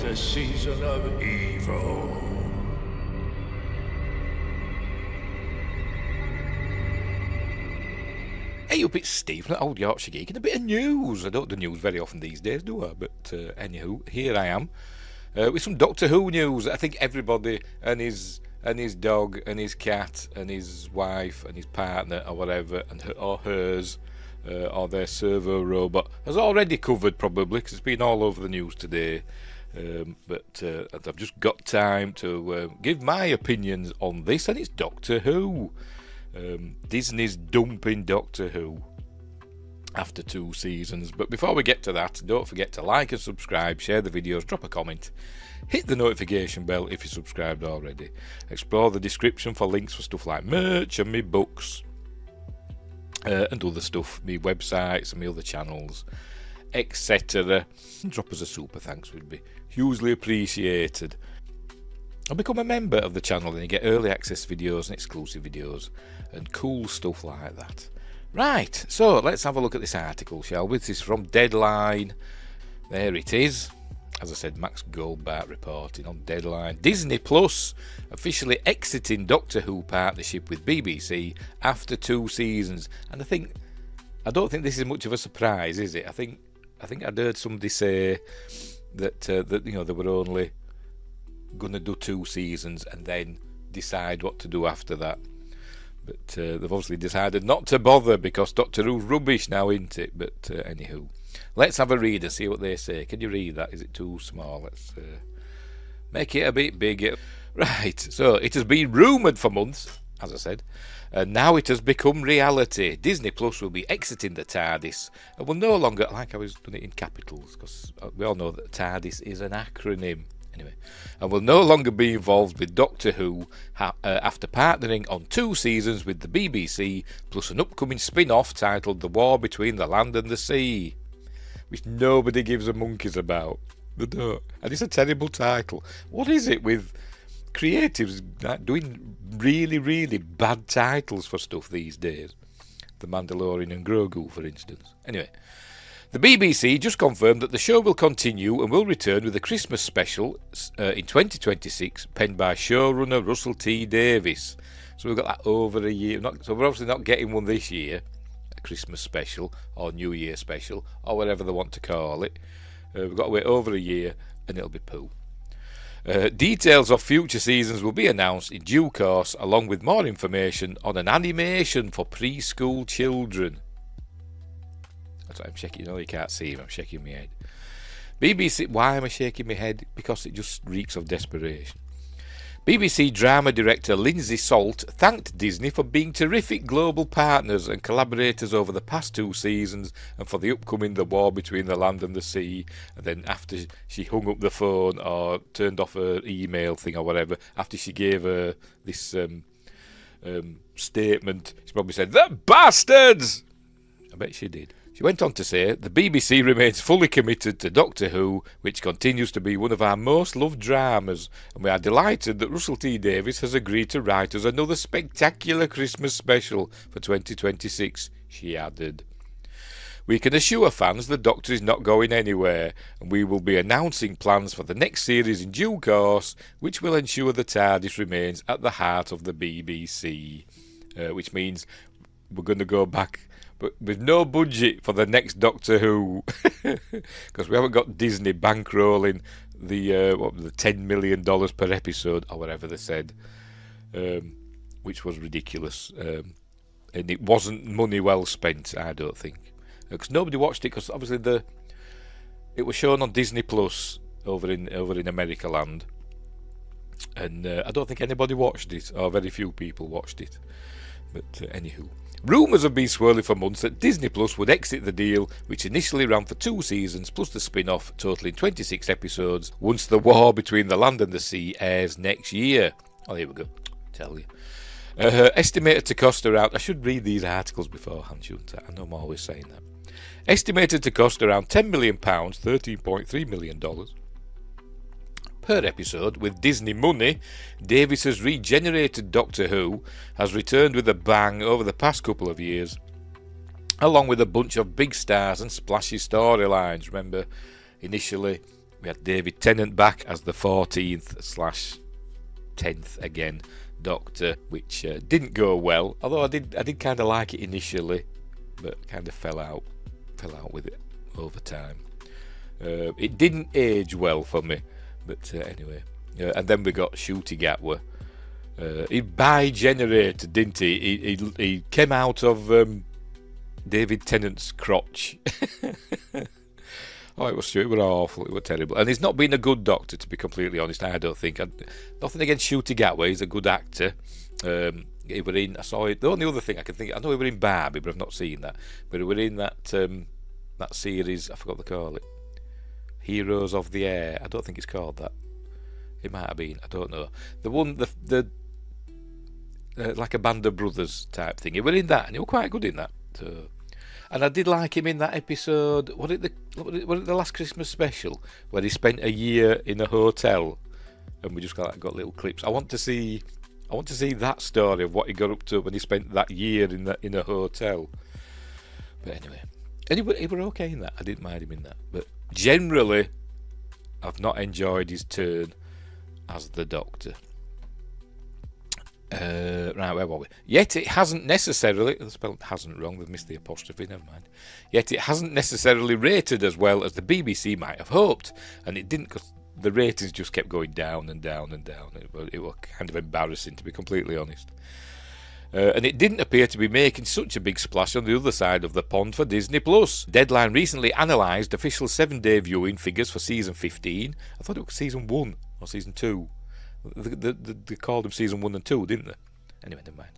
a season of evil. Hey up, it's Steve from Old Yorkshire Geek and a bit of news. I don't do news very often these days, do I? But anywho, here I am with some Doctor Who news. I think everybody and his dog and his cat and his wife and his partner or whatever and her, or hers or their servo robot has already covered probably because it's been all over the news today. But I've just got time to give my opinions on this, and it's Doctor Who. Disney's dumping Doctor Who after 2 seasons. But before we get to that, don't forget to like and subscribe, share the videos, drop a comment, hit the notification bell if you're subscribed already. Explore the description for links for stuff like merch and me books and other stuff, me websites and me other channels, etc. Drop us a super thanks, would be hugely appreciated. And become a member of the channel, and you get early access videos and exclusive videos and cool stuff like that. Right, so let's have a look at this article, shall we? This is from Deadline. There it is. As I said, Max Goldbart reporting on Deadline. Disney Plus officially exiting Doctor Who partnership with BBC after 2 seasons. And I don't think this is much of a surprise, is it? I think I'd heard somebody say that they were only going to do 2 seasons and then decide what to do after that. But they've obviously decided not to bother because Doctor Who's rubbish now, isn't it? But anywho, let's have a read and see what they say. Can you read that? Is it too small? Let's make it a bit bigger. Right, so it has been rumoured for months, as I said, and now it has become reality. Disney Plus will be exiting the TARDIS and will no longer, like I was doing it in capitals, because we all know that TARDIS is an acronym. Anyway, and will no longer be involved with Doctor Who after partnering on 2 seasons with the BBC, plus an upcoming spin-off titled The War Between the Land and the Sea, which nobody gives a monkeys about. They don't. And it's a terrible title. What is it with creatives doing really, really bad titles for stuff these days? The Mandalorian and Grogu, for instance. Anyway, the BBC just confirmed that the show will continue and will return with a Christmas special in 2026, penned by showrunner Russell T Davies. So we've got that over a year. So we're obviously not getting one this year, a Christmas special or New Year special or whatever they want to call it. We've got to wait over a year and it'll be poo. Details of future seasons will be announced in due course, along with more information on an animation for preschool children. That's what I'm shaking. You can't see him. I'm shaking my head. BBC. Why am I shaking my head? Because it just reeks of desperation. BBC drama director Lindsay Salt thanked Disney for being terrific global partners and collaborators over the past 2 seasons and for the upcoming The War Between the Land and the Sea. And then after she hung up the phone or turned off her email thing or whatever, after she gave her this statement, she probably said, "The bastards!" I bet she did. She went on to say, the BBC remains fully committed to Doctor Who, which continues to be one of our most loved dramas, and we are delighted that Russell T Davies has agreed to write us another spectacular Christmas special for 2026, she added. We can assure fans the Doctor is not going anywhere, and we will be announcing plans for the next series in due course, which will ensure the TARDIS remains at the heart of the BBC, which means we're going to go back, but with no budget for the next Doctor Who, because we haven't got Disney bankrolling the $10 million per episode or whatever they said, which was ridiculous, and it wasn't money well spent, I don't think, because nobody watched it, because obviously it was shown on Disney Plus over in America land, and I don't think anybody watched it, or very few people watched it. But anywho, rumours have been swirling for months that Disney Plus would exit the deal, which initially ran for 2 seasons plus the spin-off, totaling 26 episodes, once The War Between the Land and the Sea airs next year. Oh, here we go. Tell you. Estimated to cost around... I should read these articles beforehand, shouldn't I? I know I'm always saying that. Estimated to cost around £10 million, $13.3 million per episode. With Disney money, Davies' regenerated Doctor Who has returned with a bang over the past couple of years, along with a bunch of big stars and splashy storylines. Remember, initially We had David Tennant back as the 14th/10th again Doctor, which didn't go well. Although I did kind of like it initially, but kind of fell out with it over time. It didn't age well for me, but anyway. And then we got Shooty Gatwa. He bi-generated, didn't he? He came out of David Tennant's crotch. Oh, it was awful. It was terrible. And he's not been a good Doctor, to be completely honest. I don't think. Nothing against Shooty Gatwa. He's a good actor. He were in. I saw it. The only other thing I can think. I know he were in Barbie, but I've not seen that. But he were in that series. I forgot what they call it. Heroes of the Air. I don't think it's called that. It might have been. I don't know. The one, the like a band of brothers type thing. He were in that, and he were quite good in that. So. And I did like him in that episode. Was it the last Christmas special where he spent a year in a hotel, and we just got little clips. I want to see that story of what he got up to when he spent that year in a hotel. But anyway, he were okay in that. I didn't mind him in that. But generally, I've not enjoyed his turn as the Doctor. Right, where were we? Yet it hasn't necessarily, I spelled hasn't wrong, they've missed the apostrophe, never mind. Yet it hasn't necessarily rated as well as the BBC might have hoped, and it didn't, because the ratings just kept going down and down and down. It was kind of embarrassing, to be completely honest. And it didn't appear to be making such a big splash on the other side of the pond for Disney+. Deadline recently analysed official 7-day viewing figures for season 15. I thought it was season 1 or season 2. They called them season 1 and 2, didn't they? Anyway, never mind.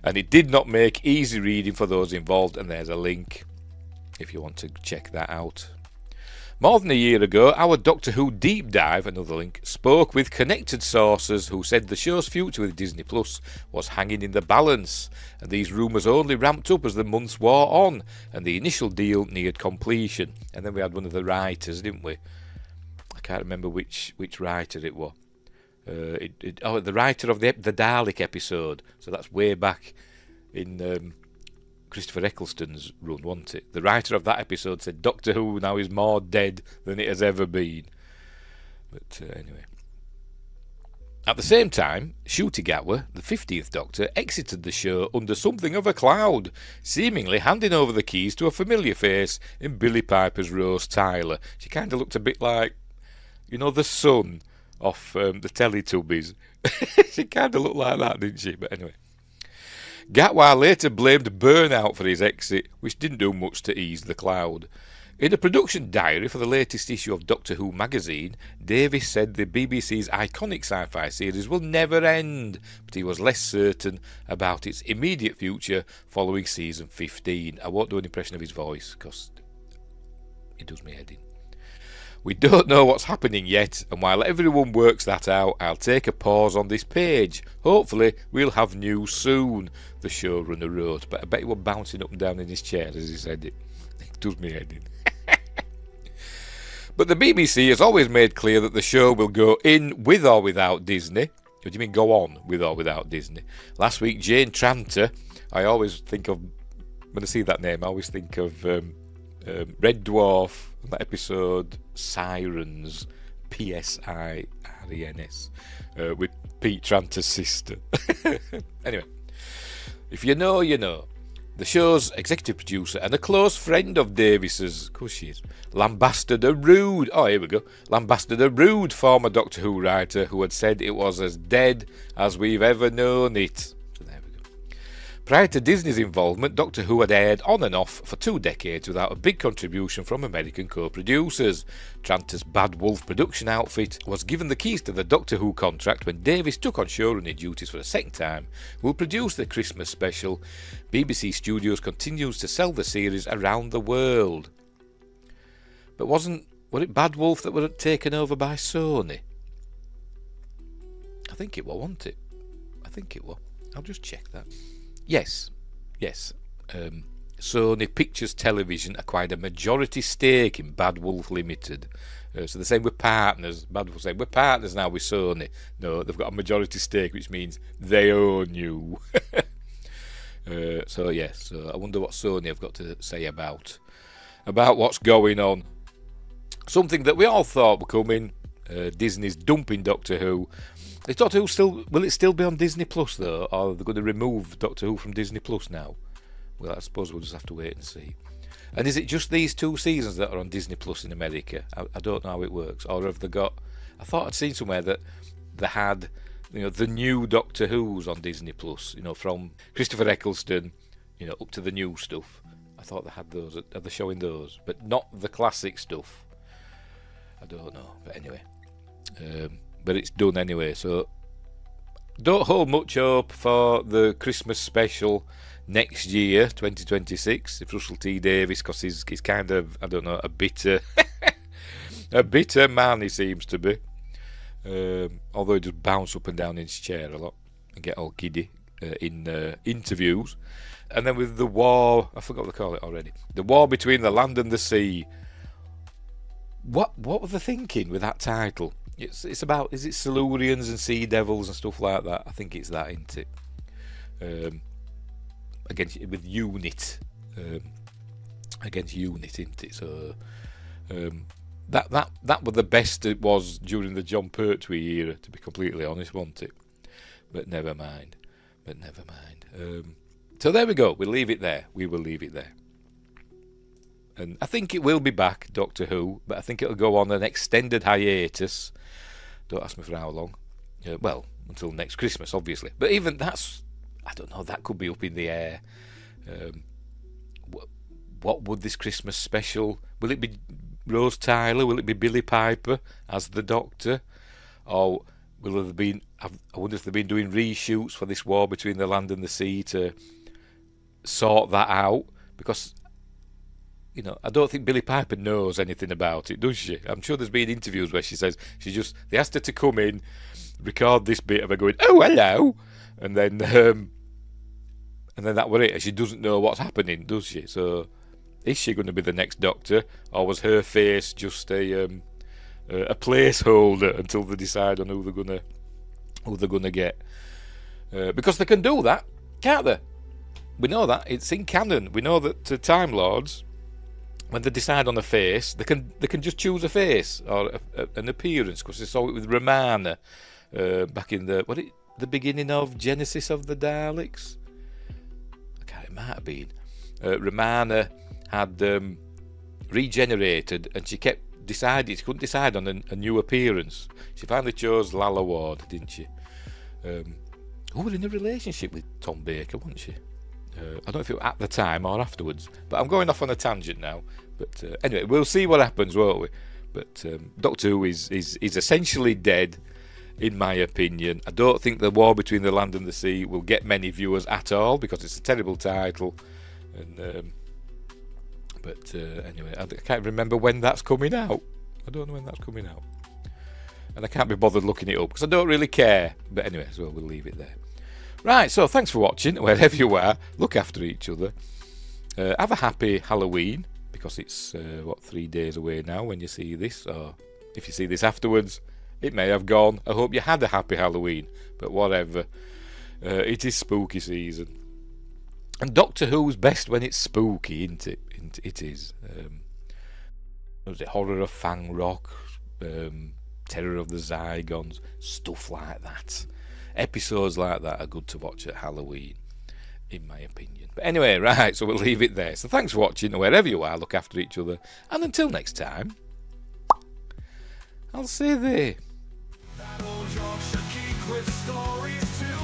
And it did not make easy reading for those involved, and there's a link if you want to check that out. More than a year ago, our Doctor Who Deep Dive, another link, spoke with connected sources who said the show's future with Disney Plus was hanging in the balance, and these rumours only ramped up as the months wore on, and the initial deal neared completion. And then we had one of the writers, didn't we? I can't remember which writer it was. The writer of the Dalek episode. So that's way back in Christopher Eccleston's run, wasn't it? The writer of that episode said Doctor Who now is more dead than it has ever been. But anyway. At the same time, Shooty Gatwa, the 50th Doctor, exited the show under something of a cloud, seemingly handing over the keys to a familiar face in Billie Piper's Rose Tyler. She kind of looked a bit like, the son off the Teletubbies. She kind of looked like that, didn't she? But anyway. Gatwa later blamed burnout for his exit, which didn't do much to ease the cloud. In a production diary for the latest issue of Doctor Who magazine, Davis said the BBC's iconic sci-fi series will never end, but he was less certain about its immediate future following season 15. I won't do an impression of his voice, because it does me head in. We don't know what's happening yet, and while everyone works that out, I'll take a pause on this page. Hopefully, we'll have news soon, the showrunner wrote, but I bet he was bouncing up and down in his chair as he said it. It does me head in. But the BBC has always made clear that the show will go in with or without Disney. What do you mean go on with or without Disney? Last week, Jane Tranter, I always think of, when I see that name, I always think of Red Dwarf, that episode Sirens, P-S-I-R-E-N-S, with Pete Tranter's sister. Anyway, if you know, you know. The show's executive producer and a close friend of Davis's, of course she is, Lambassador Rude. Oh, here we go. Lambassador Rude, former Doctor Who writer, who had said it was as dead as we've ever known it. So there we go. Prior to Disney's involvement, Doctor Who had aired on and off for 2 decades without a big contribution from American co-producers. Tranter's Bad Wolf production outfit was given the keys to the Doctor Who contract when Davis took on showrunning duties for a second time. Will produce the Christmas special. BBC Studios continues to sell the series around the world. But was it Bad Wolf that were taken over by Sony? I think it was, wasn't it? I think it was. I'll just check that. Yes. Sony Pictures Television acquired a majority stake in Bad Wolf Limited. So they're saying we're partners. Bad Wolf saying we're partners now with Sony. No, they've got a majority stake, which means they own you. So I wonder what Sony have got to say about what's going on. something that we all thought would come in. Disney's dumping Doctor Who. Is Doctor Who will it still be on Disney Plus though, or are they going to remove Doctor Who from Disney Plus now? Well, I suppose we'll just have to wait and see. And is it just these 2 seasons that are on Disney Plus in America? I don't know how it works. Or have they got... I thought I'd seen somewhere that they had, the new Doctor Who's on Disney Plus, from Christopher Eccleston, up to the new stuff. I thought they had those. Are they showing those? But not the classic stuff. I don't know. But anyway. But it's done anyway, so don't hold much hope for the Christmas special next year, 2026, if Russell T Davies, because he's kind of, I don't know, a bitter man, he seems to be. Although he just bounce up and down in his chair a lot and get all giddy in interviews. And then with the war, I forgot what they call it already, the war between the land and the sea. What were they thinking with that title? It's about, is it Silurians and Sea Devils and stuff like that? I think it's that, isn't it? Against with Unit, against Unit, isn't it? So that was the best it was during the John Pertwee era, to be completely honest, wasn't it? But never mind. So there we go. We'll leave it there. We will leave it there. And I think it will be back, Doctor Who, but I think it'll go on an extended hiatus. Don't ask me for how long. Well, until next Christmas, obviously. But even that's, I don't know, that could be up in the air. What would this Christmas special... Will it be Rose Tyler? Will it be Billy Piper as the Doctor? Or will there been... I wonder if they've been doing reshoots for this war between the land and the sea to sort that out. Because... I don't think Billy Piper knows anything about it, does she? I'm sure there's been interviews where she says they asked her to come in, record this bit of her going, "Oh, hello," and then that was it. She doesn't know what's happening, does she? So, is she going to be the next Doctor, or was her face just a placeholder until they decide on who they're gonna get? Because they can do that, can't they? We know that it's in canon. We know that Time Lords, when they decide on a face, they can just choose a face or an appearance, because they saw it with Romana back in the beginning of Genesis of the Daleks. It might have been. Romana had regenerated, and she kept deciding. She couldn't decide on a new appearance. She finally chose Lalla Ward, didn't she? Who was in a relationship with Tom Baker, wasn't she? I don't know if it was at the time or afterwards, but I'm going off on a tangent now. But anyway, we'll see what happens, won't we? But Doctor Who is essentially dead, in my opinion. I don't think the war between the land and the sea will get many viewers at all, because it's a terrible title. And anyway, I can't remember when that's coming out. I don't know when that's coming out, and I can't be bothered looking it up because I don't really care. But anyway, so we'll leave it there. Right, so thanks for watching, wherever you are. Look after each other. Have a happy Halloween, because it's, 3 days away now when you see this. Or if you see this afterwards, it may have gone. I hope you had a happy Halloween, but whatever. It is spooky season. And Doctor Who's best when it's spooky, isn't it? It is. Was it Horror of Fang Rock? Terror of the Zygons? Stuff like that. Episodes like that are good to watch at Halloween, in my opinion. But anyway, right, so we'll leave it there. So thanks for watching, wherever you are, look after each other. And until next time, I'll say there. That old Yorkshire geek with stories too.